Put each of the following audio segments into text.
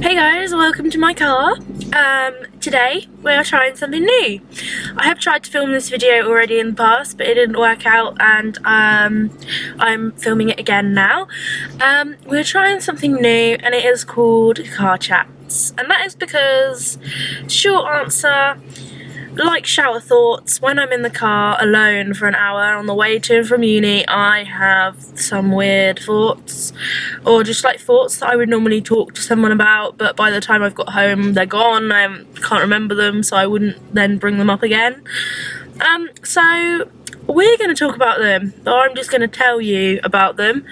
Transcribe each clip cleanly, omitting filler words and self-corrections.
Hey guys, welcome to my car. Today we are trying something new. I have tried to film this video already in the past, but it didn't work out, and I'm filming it again now. We're trying something new, and it is called Car Chats. And that is because, short answer, like shower thoughts, when I'm in the car alone for an hour on the way to and from uni, I have some weird thoughts, or just like thoughts that I would normally talk to someone about, but by the time I've got home they're gone, I can't remember them, so I wouldn't then bring them up again. So we're going to talk about them, or I'm just going to tell you about them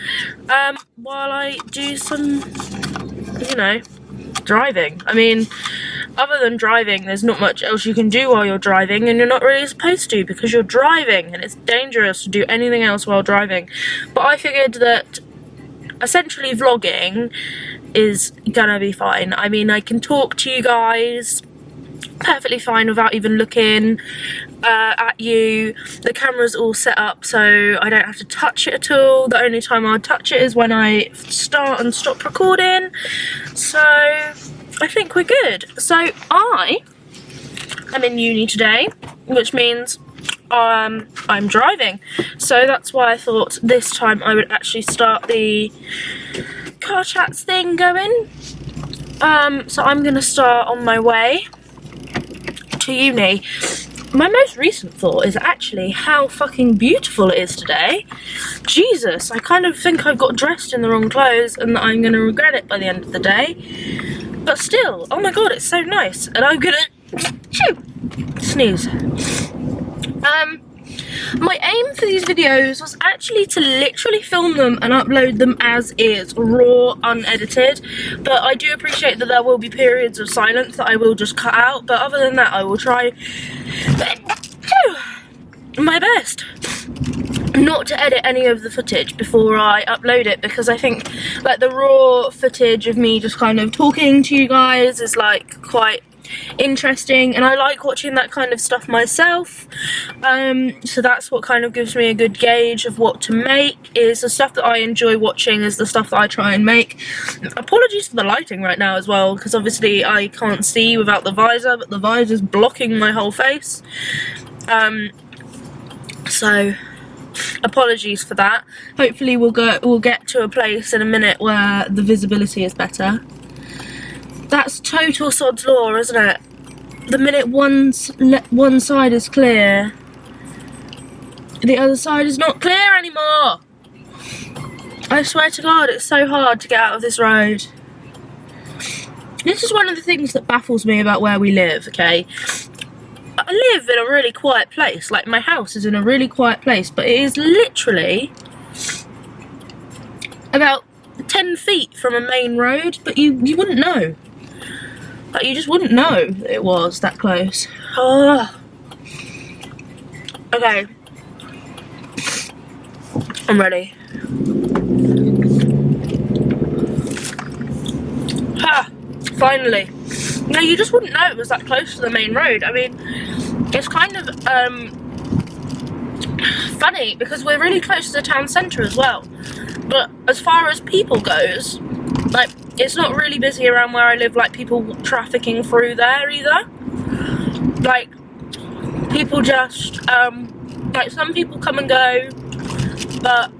while I do some, driving. I mean, other than driving, there's not much else you can do while you're driving, and you're not really supposed to because you're driving and it's dangerous to do anything else while driving. But I figured that essentially vlogging is gonna be fine. I mean, I can talk to you guys perfectly fine without even looking at you. The camera's all set up so I don't have to touch it at all. The only time I touch it is when I start and stop recording. So I think we're good. So I am in uni today, which means I'm driving. So that's why I thought this time I would actually start the car chats thing going. So I'm gonna start on my way to uni. My most recent thought is actually how fucking beautiful it is today. Jesus, I kind of think I've got dressed in the wrong clothes and that I'm gonna regret it by the end of the day. But still, oh my god, it's so nice, and I'm gonna sneeze. My aim for these videos was actually to literally film them and upload them as is, raw, unedited, but I do appreciate that there will be periods of silence that I will just cut out, but other than that I will try my best not to edit any of the footage before I upload it, because I think like the raw footage of me just kind of talking to you guys is like quite interesting, and I like watching that kind of stuff myself. So that's what kind of gives me a good gauge of what to make. Is the stuff that I enjoy watching is the stuff that I try and make. Apologies for the lighting right now as well, because obviously I can't see without the visor, but the visor's blocking my whole face. So apologies for that. Hopefully we'll get to a place in a minute where the visibility is better. That's total sod's law, isn't it? The minute one side is clear, the other side is not clear anymore. I swear to God, it's so hard to get out of this road. This is one of the things that baffles me about where we live, okay? I live in a really quiet place, like my house is in a really quiet place, but it is literally about 10 feet from a main road, but you wouldn't know. Like, you just wouldn't know that it was that close. Oh. Okay. I'm ready. Ha! Finally. No, you just wouldn't know it was that close to the main road. I mean, it's kind of funny because we're really close to the town centre as well. But as far as people goes, like, it's not really busy around where I live, like people trafficking through there either. Like, people just, like some people come and go, but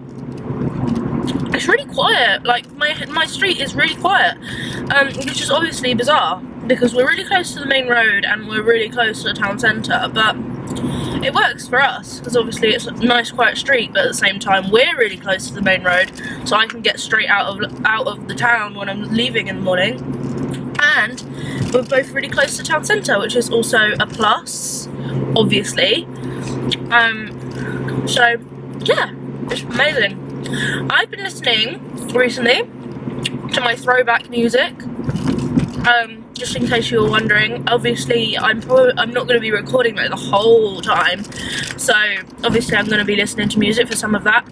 it's really quiet. Like, my street is really quiet, which is obviously bizarre because we're really close to the main road and we're really close to the town centre, but it works for us because obviously it's a nice quiet street, but at the same time we're really close to the main road, so I can get straight out of the town when I'm leaving in the morning, and we're both really close to town centre, which is also a plus, obviously. So yeah, it's amazing. I've been listening recently to my throwback music. Just in case you were wondering, obviously I'm not going to be recording like the whole time, so obviously I'm going to be listening to music for some of that.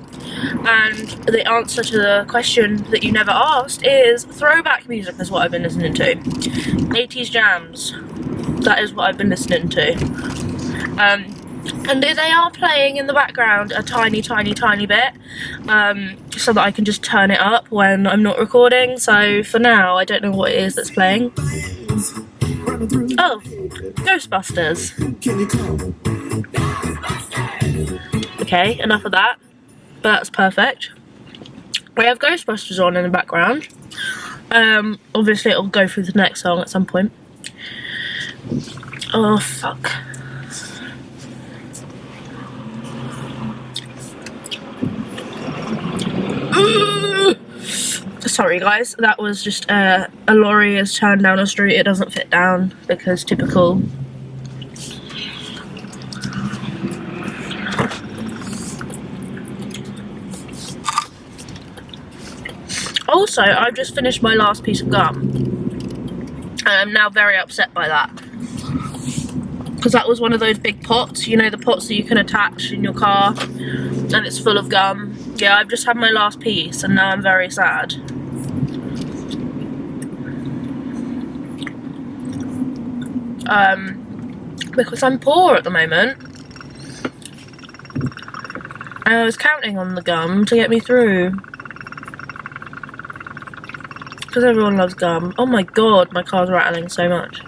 And the answer to the question that you never asked is throwback music is what I've been listening to. 80s jams, that is what I've been listening to. And they are playing in the background a tiny bit, so that I can just turn it up when I'm not recording. So for now, I don't know what it is that's playing. Oh, Ghostbusters. Okay, enough of that. That's perfect. We have Ghostbusters on in the background. Obviously it'll go through the next song at some point. Oh, fuck. Sorry guys, that was just a lorry has turned down a street. It doesn't fit down because typical. Also, I've just finished my last piece of gum, and I'm now very upset by that. Because that was one of those big pots, you know, the pots that you can attach in your car, and it's full of gum. Yeah, I've just had my last piece, and now I'm very sad. Because I'm poor at the moment. And I was counting on the gum to get me through. Because everyone loves gum. Oh my god, my car's rattling so much.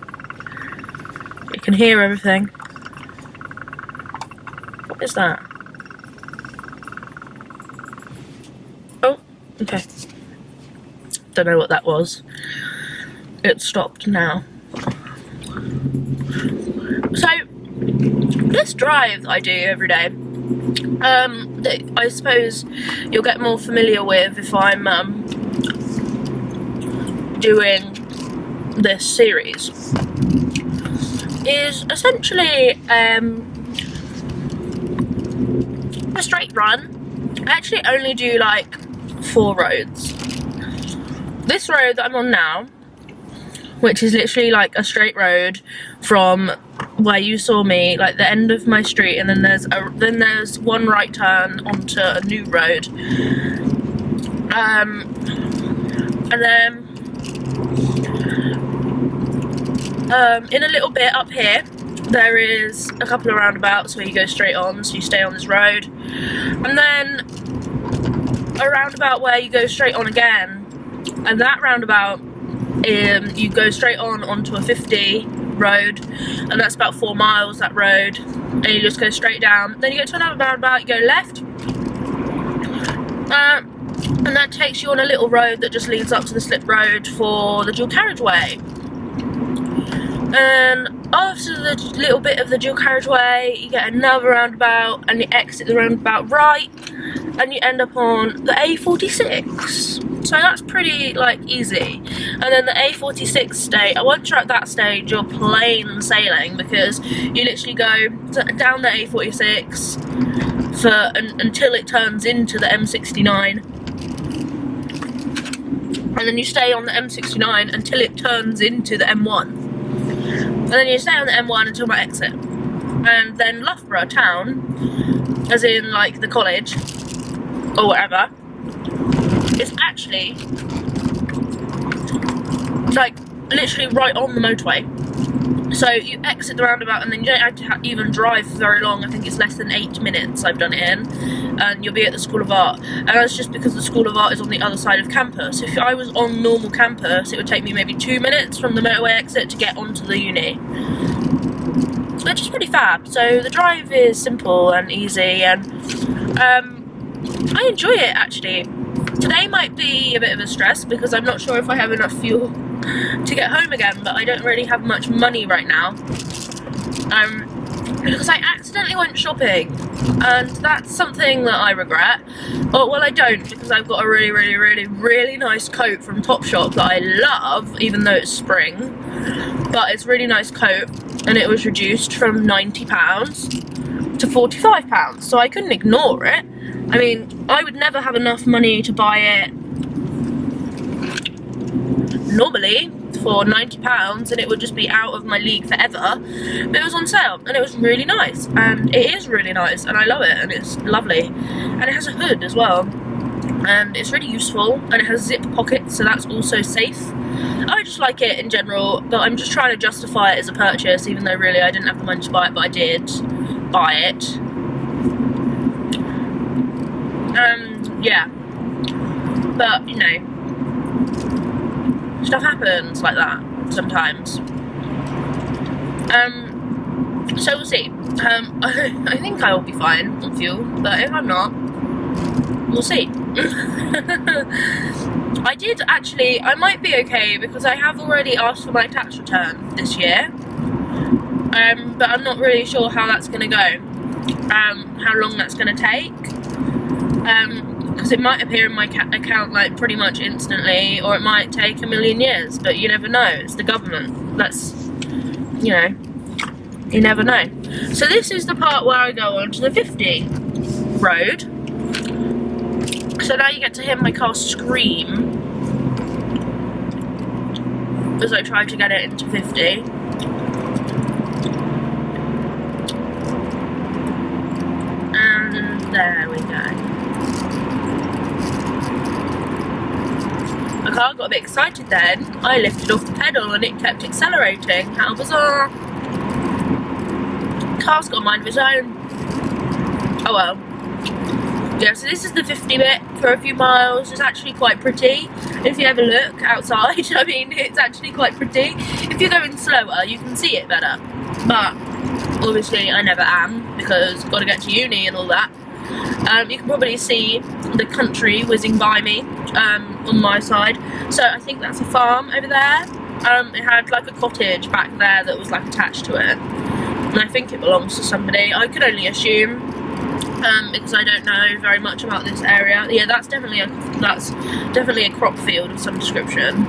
You can hear everything. What is that? Oh, okay. Don't know what that was. It stopped now. So, this drive that I do every day, that I suppose you'll get more familiar with if I'm doing this series, is essentially a straight run. I actually only do like 4 roads. This road that I'm on now, which is literally like a straight road from where you saw me, like the end of my street, and then there's one right turn onto a new road, and then in a little bit up here there is a couple of roundabouts where you go straight on, so you stay on this road, and then a roundabout where you go straight on again, and that roundabout you go straight on onto a 50 road, and that's about 4 miles, that road, and you just go straight down. Then you get to another roundabout, you go left, and that takes you on a little road that just leads up to the slip road for the dual carriageway. And after the little bit of the dual carriageway, you get another roundabout, and you exit the roundabout right, and you end up on the A46. So that's pretty, like, easy. And then the A46 stage, once you're at that stage, you're plain sailing, because you literally go down the A46 until it turns into the M69. And then you stay on the M69 until it turns into the M1. And then you stay on the M1 until my exit. And then Loughborough town, as in like the college, or whatever, is actually like literally right on the motorway. So you exit the roundabout, and then you don't have to even drive for very long. I think it's less than 8 minutes I've done it in, and you'll be at the School of Art. And that's just because the School of Art is on the other side of campus. If I was on normal campus, it would take me maybe 2 minutes from the motorway exit to get onto the uni, which is pretty fab. So the drive is simple and easy, and I enjoy it actually. Today might be a bit of a stress because I'm not sure if I have enough fuel to get home again, but I don't really have much money right now, because I accidentally went shopping, and that's something that I regret. Oh, well, I don't, because I've got a really nice coat from Topshop that I love, even though it's spring, but it's a really nice coat, and it was reduced from £90 to £45, so I couldn't ignore it. I mean, I would never have enough money to buy it normally for £90, and it would just be out of my league forever, but it was on sale, and it was really nice, and it is really nice, and I love it, and it's lovely, and it has a hood as well, and it's really useful, and it has zip pockets, so that's also safe. I just like it in general, but I'm just trying to justify it as a purchase, even though really I didn't have the money to buy it, but I did, wouldn't buy it. Yeah. But, you know, stuff happens like that sometimes. So we'll see. I think I will be fine on fuel, but if I'm not, we'll see. I did actually, I might be okay because I have already asked for my tax return this year. But I'm not really sure how that's going to go. How long that's going to take. Because it might appear in my account like pretty much instantly, or it might take a million years, but you never know. It's the government. That's, you know, you never know. So this is the part where I go on to the 50 road. So now you get to hear my car scream as I try to get it into 50. And there we go. My car got a bit excited then. I lifted off the pedal and it kept accelerating. How bizarre. Car's got a mind of its own. Oh well. Yeah, so this is the 50 bit for a few miles. It's actually quite pretty. If you ever look outside, I mean, it's actually quite pretty. If you're going slower, you can see it better. But obviously I never am, because I've got to get to uni and all that. You can probably see the country whizzing by me on my side. So I think that's a farm over there. It had like a cottage back there that was like attached to it. And I think it belongs to somebody. I could only assume. Because I don't know very much about this area. Yeah, that's definitely a crop field of some description.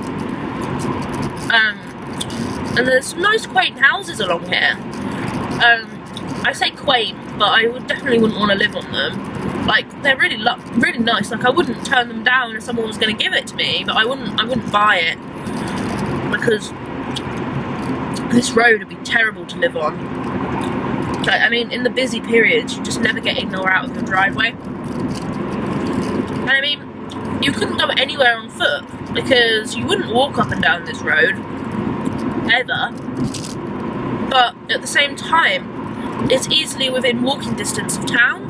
And there's some nice quaint houses along here. I say quaint, but I definitely wouldn't want to live on them. Like, they're really nice. Like, I wouldn't turn them down if someone was going to give it to me, but I wouldn't buy it because this road would be terrible to live on. Like, I mean, in the busy periods, you just never get in or out of your driveway. And I mean, you couldn't go anywhere on foot because you wouldn't walk up and down this road, ever. But at the same time, it's easily within walking distance of town.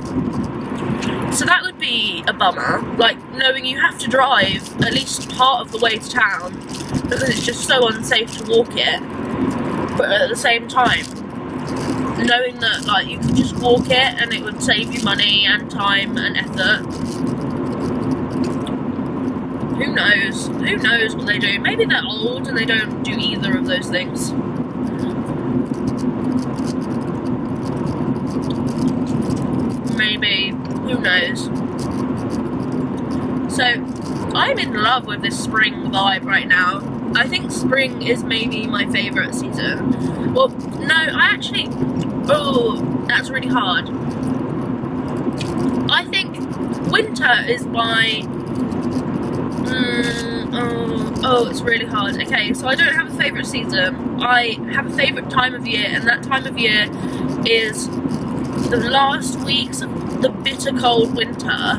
So that would be a bummer, like knowing you have to drive at least part of the way to town because it's just so unsafe to walk it. But at the same time, knowing that like you could just walk it and it would save you money and time and effort. Who knows? Who knows what they do? Maybe they're old and they don't do either of those things. Maybe. Who knows? So, I'm in love with this spring vibe right now. I think spring is maybe my favourite season. Well, no, I actually... Oh, that's really hard. I think winter is my... Oh, it's really hard. Okay, so I don't have a favourite season. I have a favourite time of year, and that time of year is the last weeks of the bitter cold winter.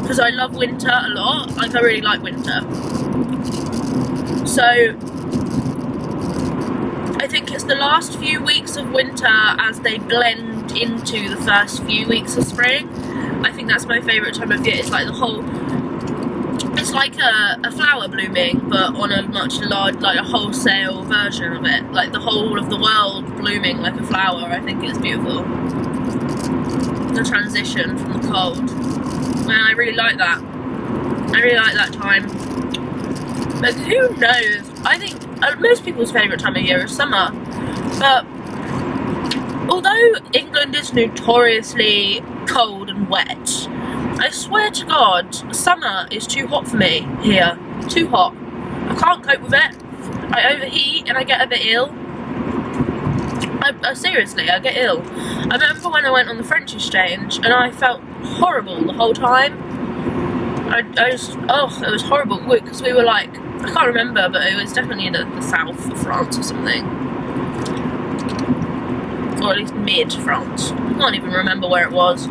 Because I love winter a lot. Like, I really like winter. So, I think it's the last few weeks of winter as they blend into the first few weeks of spring. I think that's my favourite time of year. It's like the whole... It's like a flower blooming, but on a much large, like a wholesale version of it. Like the whole of the world blooming like a flower. I think it's beautiful. The transition from the cold. And I really like that. I really like that time. But who knows? I think most people's favourite time of year is summer. But although England is notoriously cold and wet, I swear to God, summer is too hot for me here. Too hot. I can't cope with it. I overheat and I get a bit ill. Seriously, I get ill. I remember when I went on the French exchange and I felt horrible the whole time. It was horrible because we were like, I can't remember, but it was definitely in the south of France or something. Or at least mid-France. I can't even remember where it was.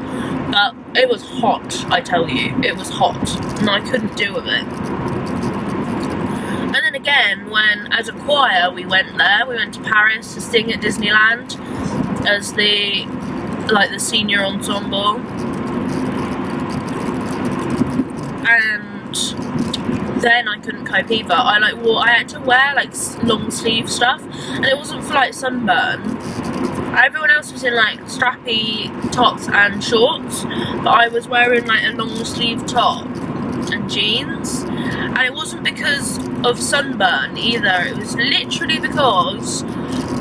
But it was hot, I tell you. It was hot. And I couldn't deal with it. And then again, when, as a choir, we went there. We went to Paris to sing at Disneyland as the like the senior ensemble, and then I couldn't cope either. I had to wear like long sleeve stuff, and it wasn't for like sunburn. Everyone else was in like strappy tops and shorts, but I was wearing like a long sleeve top and jeans, and it wasn't because of sunburn either. It was literally because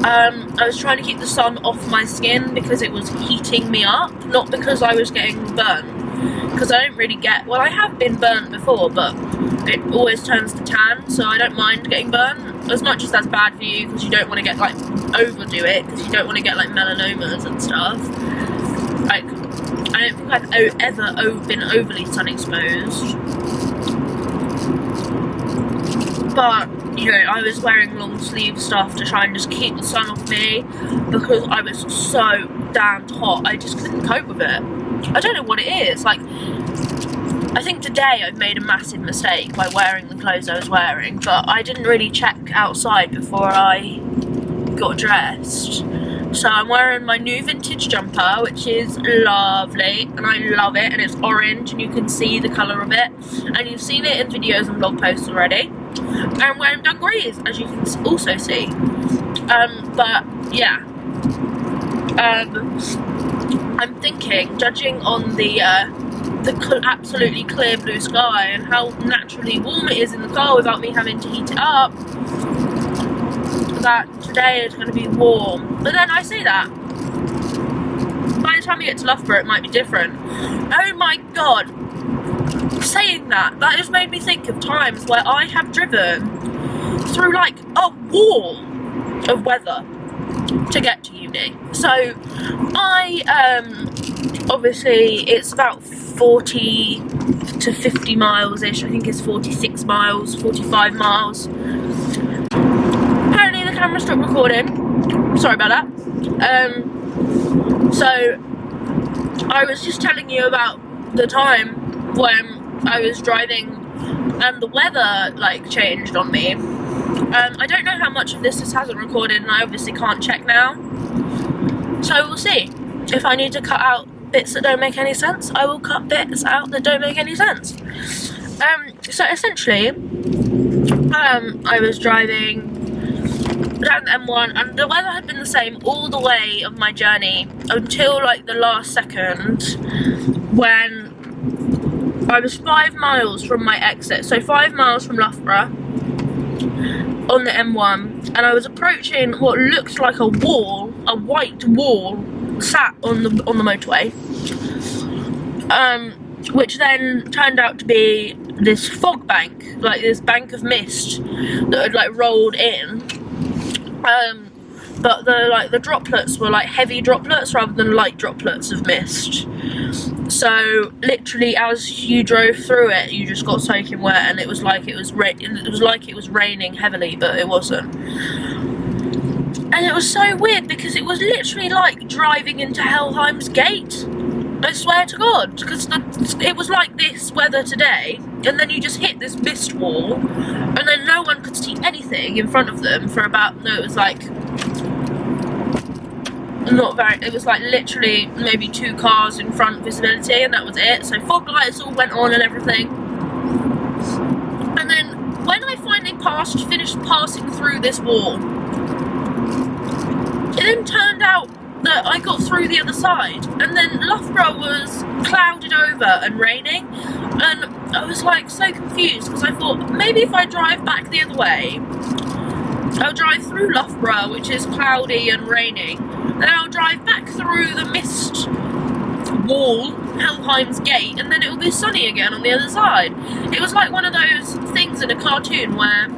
I was trying to keep the sun off my skin because it was heating me up, not because I was getting burnt. Because I don't really get, well, I have been burnt before, but it always turns to tan, so I don't mind getting burnt. As much as that's bad for you, because you don't want to get like overdo it, because you don't want to get like melanomas and stuff. Like, I don't think I've ever been overly sun exposed. But, you know, I was wearing long sleeve stuff to try and just keep the sun off me because I was so damned hot. I just couldn't cope with it. I don't know what it is. Like, I think today I've made a massive mistake by wearing the clothes I was wearing, but I didn't really check outside before I got dressed. So I'm wearing my new vintage jumper, which is lovely, and I love it, and it's orange, and you can see the colour of it, and you've seen it in videos and blog posts already. And I'm wearing dungarees, as you can also see. But yeah, I'm thinking, judging on the absolutely clear blue sky and how naturally warm it is in the car without me having to heat it up, that today is going to be warm. But then I say that, by the time we get to Loughborough it might be different. Oh my god, saying that just made me think of times where I have driven through like a wall of weather to get to uni. So I obviously it's about 40 to 50 miles ish. I think it's 46 miles, 45 miles. Apparently the camera stopped recording, sorry about that. So I was just telling you about the time when I was driving and the weather like changed on me. I don't know how much of this hasn't recorded, and I obviously can't check now, so we'll see. If I need to cut out bits that don't make any sense, I will cut bits out that don't make any sense. So essentially, I was driving down the M1 and the weather had been the same all the way of my journey until like the last second, when I was 5 miles from my exit, so 5 miles from Loughborough on the M1, and I was approaching what looked like a wall, a white wall sat on the motorway, which then turned out to be this fog bank, like this bank of mist that had like rolled in. But the droplets were like heavy droplets rather than light droplets of mist. So literally, as you drove through it, you just got soaking wet, and it was like it was raining heavily, but it wasn't. And it was so weird because it was literally like driving into Helheim's Gate. I swear to God, because it was like this weather today, and then you just hit this mist wall, and then no one could see anything in front of them for about, no, it was like, it was like literally maybe 2 cars in front visibility, and that was it. So fog lights all went on and everything. And then when I finally finished passing through this wall, it then turned out that I got through the other side, and then Loughborough was clouded over and raining, and I was like so confused because I thought maybe if I drive back the other way, I'll drive through Loughborough, which is cloudy and raining, then I'll drive back through the mist wall, Helheim's Gate, and then it'll be sunny again on the other side. It was like one of those things in a cartoon where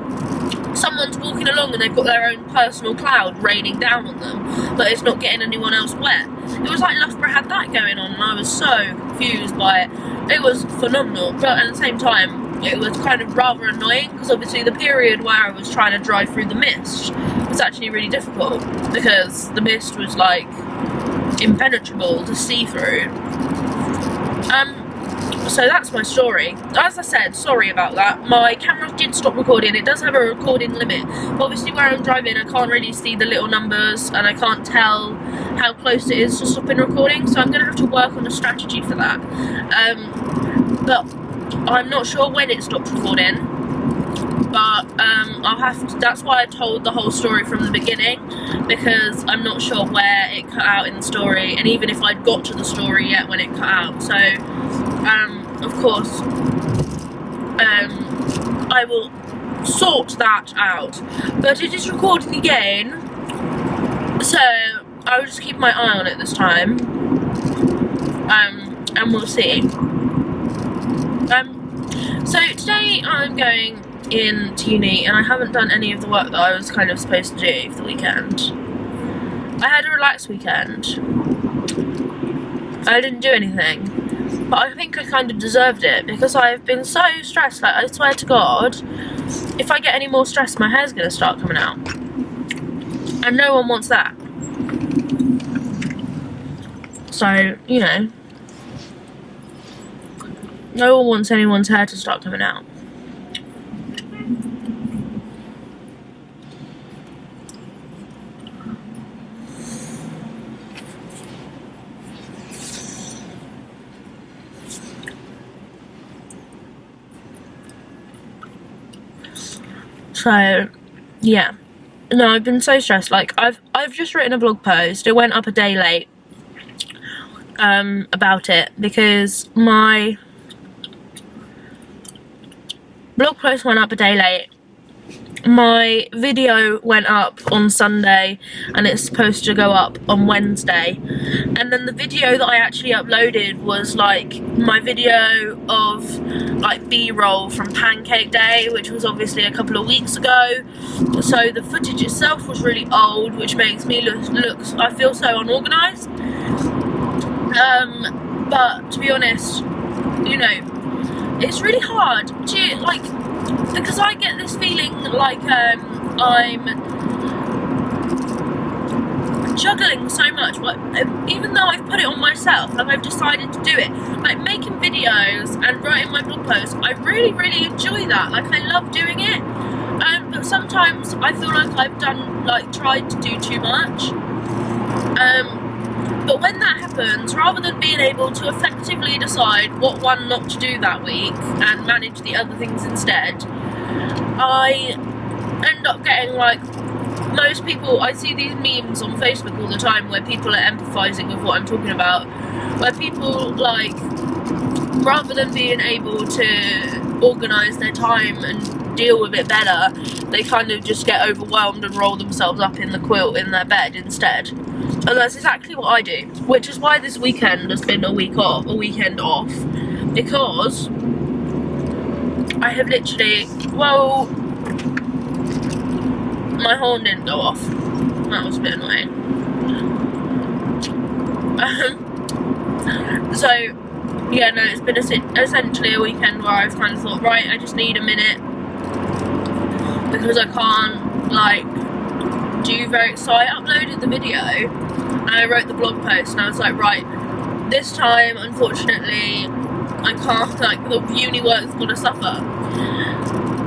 someone's walking along and they've got their own personal cloud raining down on them, but it's not getting anyone else wet. It was like Loughborough had that going on, and I was so confused by it. It was phenomenal, but at the same time, it was kind of rather annoying, because obviously the period where I was trying to drive through the mist was actually really difficult, because the mist was like impenetrable to see through. So that's my story. As I said, sorry about that. My camera did stop recording. It does have a recording limit. But obviously where I'm driving, I can't really see the little numbers and I can't tell how close it is to stopping recording. So I'm going to have to work on a strategy for that. But I'm not sure when it stopped recording. But I'll have to, that's why I told the whole story from the beginning, because I'm not sure where it cut out in the story, and even if I'd got to the story yet when it cut out. So of course I will sort that out, but it is recording again, so I will just keep my eye on it this time, and we'll see. So today I'm going into uni and I haven't done any of the work that I was kind of supposed to do for the weekend. I had a relaxed weekend. I didn't do anything, but I think I kind of deserved it because I've been so stressed. Like, I swear to God, if I get any more stressed, my hair's gonna start coming out, and no one wants that. So, you know, no one wants anyone's hair to start coming out. So, yeah. No, I've been so stressed. Like, I've just written a blog post. It went up a day late. About it because my blog post went up a day late. My video went up on Sunday and it's supposed to go up on Wednesday, and then the video that I actually uploaded was like my video of like B-roll from Pancake Day, which was obviously a couple of weeks ago. So the footage itself was really old, which makes me look I feel so unorganised. But to be honest, you know, it's really hard to, like, because I get this feeling like I'm juggling so much, but even though I've put it on myself, like I've decided to do it, like making videos and writing my blog posts, I really enjoy that. Like, I love doing it, but sometimes I feel like I've tried to do too much. But when that happens, rather than being able to effectively decide what one not to do that week and manage the other things instead, I end up getting, like, most people, I see these memes on Facebook all the time where people are empathising with what I'm talking about, where people, like, rather than being able to organise their time and deal with it better, they kind of just get overwhelmed and roll themselves up in the quilt in their bed instead. And that's exactly what I do, which is why this weekend has been a weekend off, because I have literally, well, my horn didn't go off. That was a bit annoying. So, yeah, no, it's been essentially a weekend where I've kind of thought, right, I just need a minute, because I can't, like, so I uploaded the video and I wrote the blog post, and I was like, right, this time unfortunately I can't, like, the uni work's gonna suffer.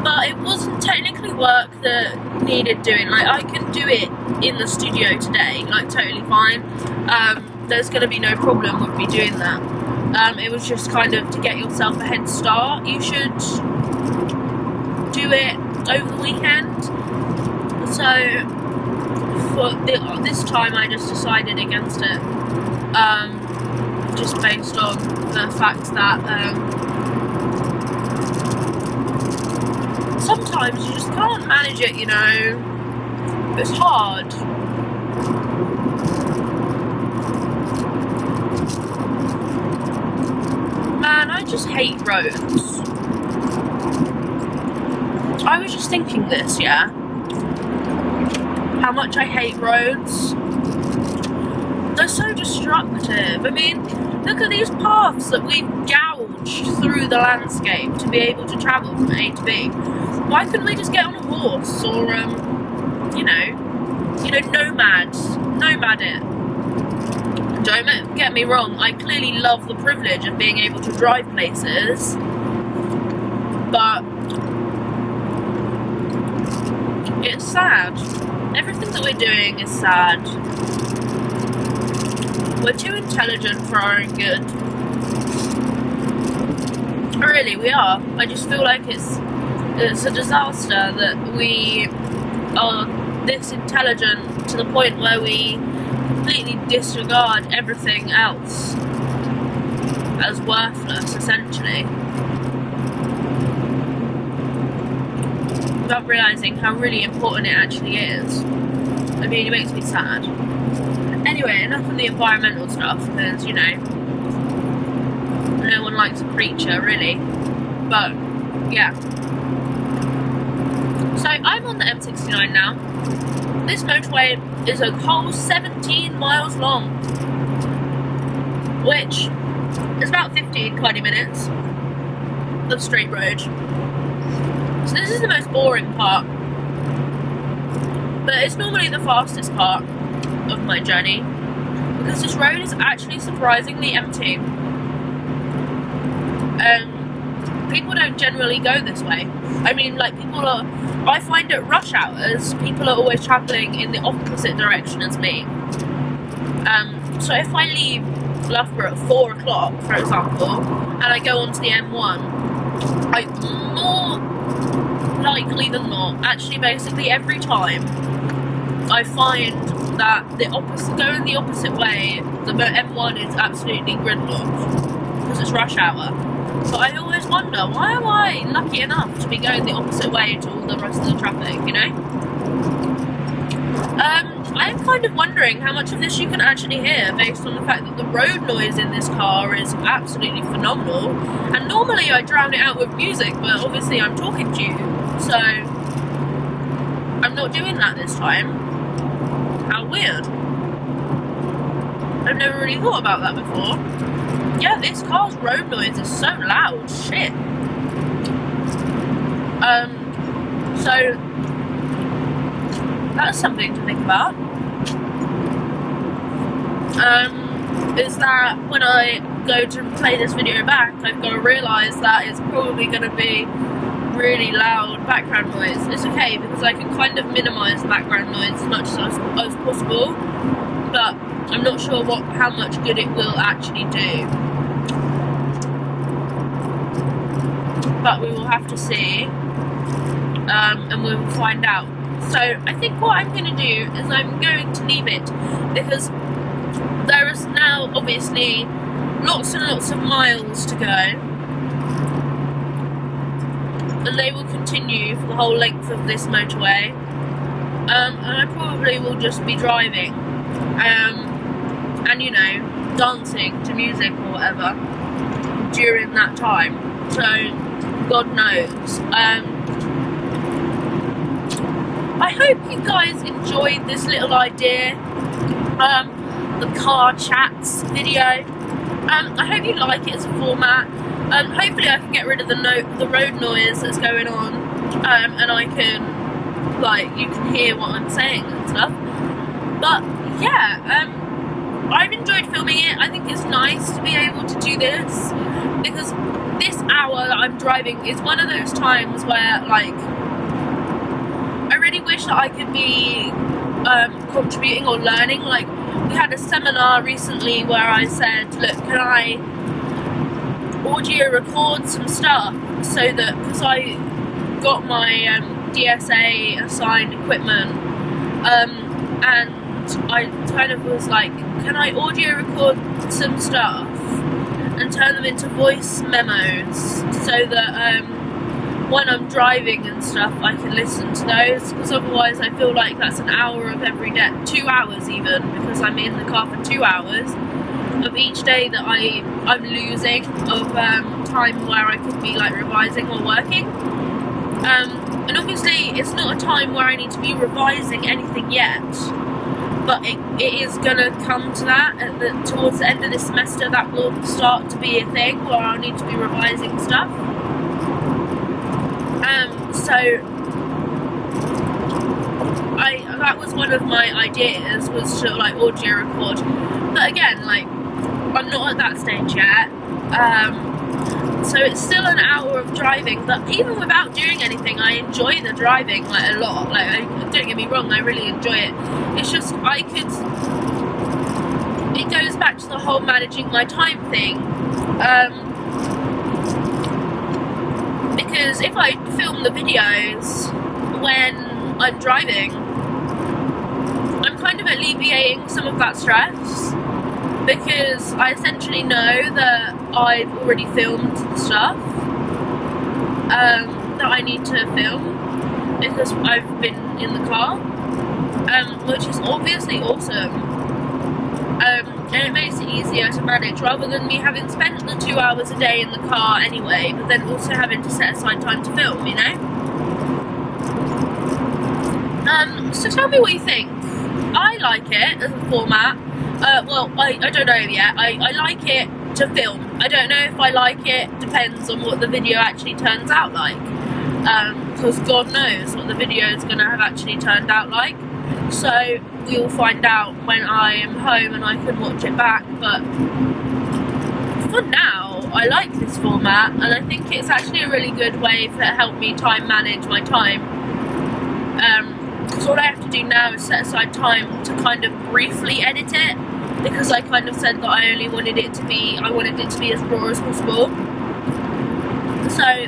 But it wasn't technically work that needed doing. Like, I can do it in the studio today, like, totally fine. There's gonna be no problem with me doing that. It was just kind of to get yourself a head start. You should do it over the weekend. So for this time I just decided against it, just based on the fact that sometimes you just can't manage it, you know. It's hard. Man, I just hate roads. I was just thinking this, yeah, how much I hate roads. They're so destructive. I mean, look at these paths that we've gouged through the landscape to be able to travel from A to B. Why couldn't we just get on a horse or, you know, nomad it? Don't get me wrong, I clearly love the privilege of being able to drive places, but it's sad. Everything that we're doing is sad. We're too intelligent for our own good. Really, we are. I just feel like it's a disaster that we are this intelligent to the point where we completely disregard everything else as worthless, essentially, without realising how really important it actually is. I mean, it makes me sad. Anyway, enough of the environmental stuff, because, you know, no one likes a preacher, really. But, yeah. So, I'm on the M69 now. This motorway is a whole 17 miles long, which is about 15-20 minutes of straight road. So this is the most boring part, but it's normally the fastest part of my journey, because this road is actually surprisingly empty. People don't generally go this way. I mean, like, I find at rush hours, people are always travelling in the opposite direction as me. So if I leave Loughborough at 4 o'clock, for example, and I go onto the M1, more likely than not, actually basically every time, I find that going the opposite way, the M1 is absolutely gridlocked, because it's rush hour. But I always wonder, why am I lucky enough to be going the opposite way to all the rest of the traffic, you know? I'm kind of wondering how much of this you can actually hear based on the fact that the road noise in this car is absolutely phenomenal. And normally I drown it out with music, but obviously I'm talking to you, so I'm not doing that this time. How weird. I've never really thought about that before. Yeah, this car's road noise is so loud. Shit. So that's something to think about. Is that when I go to play this video back, I've got to realise that it's probably going to be really loud background noise. It's okay, because I can kind of minimise the background noise as much as possible, but I'm not sure how much good it will actually do. But we will have to see, and we will find out. So I think what I'm going to do is I'm going to leave it, because there is now obviously lots and lots of miles to go, and they will continue for the whole length of this motorway, and I probably will just be driving, and you know, dancing to music or whatever during that time, so God knows. I hope you guys enjoyed this little idea, the car chats video. I hope you like it as a format. Hopefully I can get rid of the road noise that's going on, and I can, you can hear what I'm saying and stuff. But yeah, I've enjoyed filming it. I think it's nice to be able to do this, because this hour that I'm driving is one of those times where, I really wish that I could be contributing or learning. Like, we had a seminar recently where I said, look, can I audio record some stuff, so that, because I got my DSA assigned equipment, and I kind of was like, can I audio record some stuff and turn them into voice memos, so that when I'm driving and stuff I can listen to those, because otherwise I feel like that's an hour of every day, 2 hours even, because I'm in the car for 2 hours of each day that I'm losing of time where I could be revising or working, and obviously it's not a time where I need to be revising anything yet, but it is going to come to that towards the end of this semester. That will start to be a thing where I'll need to be revising stuff. So that was one one of my ideas was to like audio record, but again, like, I'm not at that stage yet. So it's still an hour of driving, but even without doing anything, I enjoy the driving like a lot. Like, don't get me wrong, I really enjoy it. It's just it goes back to the whole managing my time thing. Because if I film the videos when I'm driving, I'm kind of alleviating some of that stress, because I essentially know that I've already filmed the stuff that I need to film because I've been in the car, which is obviously awesome, and it makes it easier to manage rather than me having spent the 2 hours a day in the car anyway, but then also having to set aside time to film, you know? So tell me what you think. I like it as a format. Well, I don't know yet. I like it to film. I don't know if I like it, depends on what the video actually turns out like. Because God knows what the video is going to have actually turned out like. So we will find out when I am home and I can watch it back. But for now, I like this format, and I think it's actually a really good way to help me time manage my time. Because all I have to do now is set aside time to kind of briefly edit it, because I kind of said that I only wanted it to be, as raw as possible. So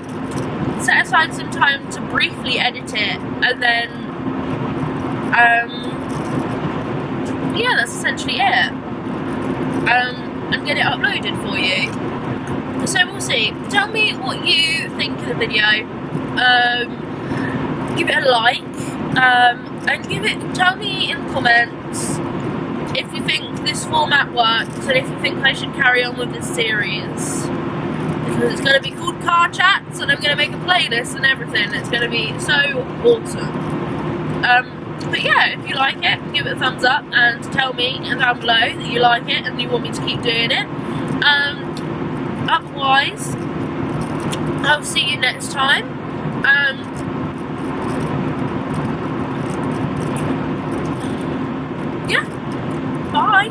set aside some time to briefly edit it, and then yeah, that's essentially it. And get it uploaded for you. So we'll see. Tell me what you think of the video. Give it a like, and tell me in the comments if you think this format works and if you think I should carry on with this series, because it's going to be called Car Chats, and I'm going to make a playlist and everything. It's going to be so awesome. But yeah, if you like it, give it a thumbs up and tell me down below that you like it and you want me to keep doing it. Otherwise, I'll see you next time. Yeah, bye.